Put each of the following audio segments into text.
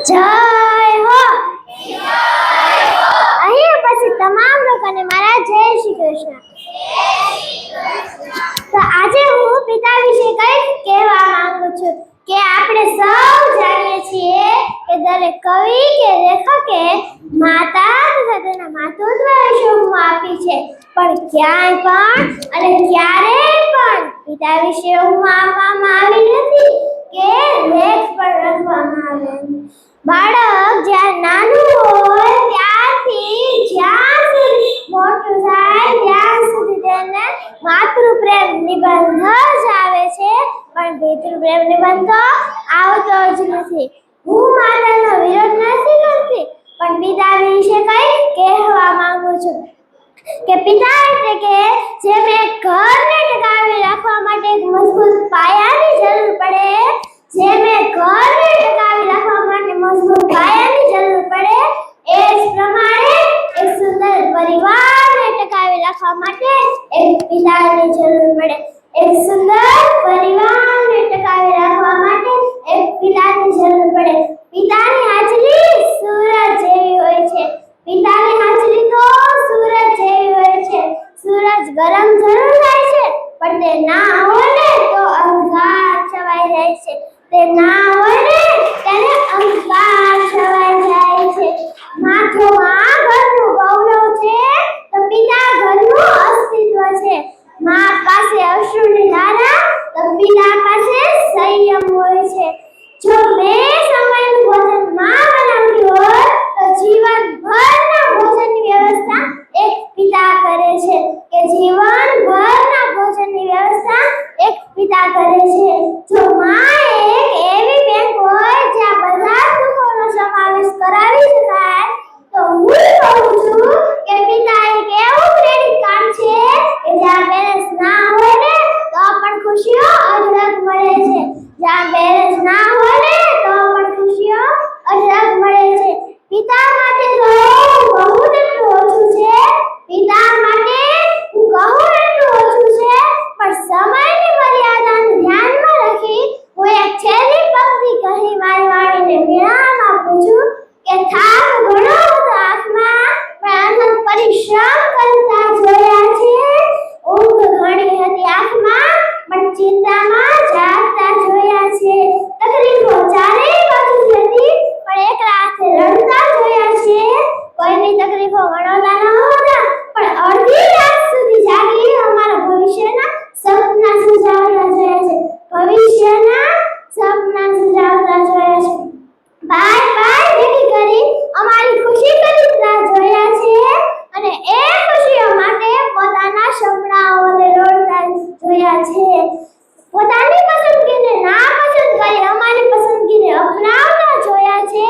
જય હો. અહીંયા પછી તમામ લોકોને મારા જય શ્રી કૃષ્ણ. તો આજે હું પિતા વિશે કંઈક કહેવા માંગુ છું કે આપણે સૌ જાણીએ છીએ કે દરેક કવિ કે લેખકે માતા તથા તેના માતૃત્વ વિશે આપી છે, પણ ક્યાંય પણ અને ક્યારેય પણ પિતા વિશે આપવામાં આવી નથી કે લેખ પણ લખવામાં આવે. બાળક જ્યાં નાનું હોય ત્યારથી જ્યાં સુધી મોટું થાય ત્યાં સુધી તેને માતૃપ્રેમ નિબંધ જ આવે છે, પણ પિતૃપ્રેમ નિબંધ આવતો જ નથી. હું માતાનો વિરોધ નથી કરતી, પણ પિતા વિશે કંઈક કહેવા માંગુ છું કે પિતા એટલે કે જેમ એક ઘરને ટકાવી રાખવા માટે એક મજબૂત પાયાની જરૂર પડે, જેમ એક ઘરને ટકાવી રાખવા માટે મજબૂત પાયાની જરૂર પડે, એ જ પ્રમાણે એક સુંદર પરિવારને ટકાવી રાખવા માટે એક પિતાની જરૂર પડે. એક સુંદર પરિવારને ટકાવી રાખવા માટે એક પિતાની જરૂર પડે. પિતાની હાજરી સૂરજ જેવી હોય છે. પિતાની હાજરી તો સૂરજ જેવી હોય છે. સૂરજ ગરમ જરૂર થાય છે, પણ તે ના હોય ને તો અંધાર છવાઈ જાય છે. તે ના હોય ને તેને અંધકાર છવાઈ જાય છે. માથોમાં ઘરનું ગૌરવ છે તો પિતા ઘરનું અસ્તિત્વ છે. મા પાસે અશ્રુની ધારા તો પિતા પાસે સંયમ હોય છે. જો બે સમયનું ભોજન માં બનાવતી હોય તો જીવનભરના ભોજનની વ્યવસ્થા એક પિતા કરે છે, કે જીવનભરના ભોજનની વ્યવસ્થા એક પિતા કરે છે. જો માં એક એવી બેંક હોય જ્યાં બધા સુખોનો સમાવેશ કરાવી શકાય, તો હું કહું છું કે પિતા એક એવું ક્રેડિટ કાર્ડ છે કે જ્યાં બેલેન્સ ના હોય ને તો પણ ખુશીઓ અઢળક મળે છે. જ્યાં બેલેન્સ ના હોય ને તો પણ ખુશીઓ અઢળક મળે છે. પિતા માટે તો બહુ એટલું ઓછું છે. પિતા માટે હું કહું એટલું ઓછું છે, પણ સમયની મર્યાદાને ધ્યાનમાં રાખી હું એક છેલ્લી પંક્તિ કહી મારી વાણીને વિરામ આપું છું કે થાક ઘણો હતો આંખમાં, પણ અનંત પરિશ્રમ કરતા જોયા છે. ઊંઘ ઘણી હતી આંખમાં, પણ ચિંતામાં જાગતા જોયા છે. તકલીફો ચારેય બાજુથી હતી, પણ એકલા હાથે રડતા જોયા છે. કોઈની તકલીફો વણોતા નહોતા, પણ અડધી રાત સુધી જાગી અમારા ભવિષ્યના સપના સજાવતા જોયા છે. ભવિષ્યના સપના સજાવતા જોયા છે. બાય બાય ભેગી કરી અમારી ખુશી ખરીદતા જોયા છે, અને એ ખુશીઓ માટે પોતાના સપનાઓને રોડતા જોયા છે. પોતાની પસંદગીને ના પસંદ કરી અમારી પસંદગીને અપનાવતા જોયા છે.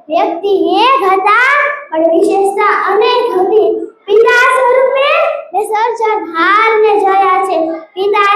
વ્યક્તિ એક હતા, પણ વિશેષતા અનેક હતી. પિતા સ્વરૂપે મેં સર્જનહારને જોયા છે. પિતા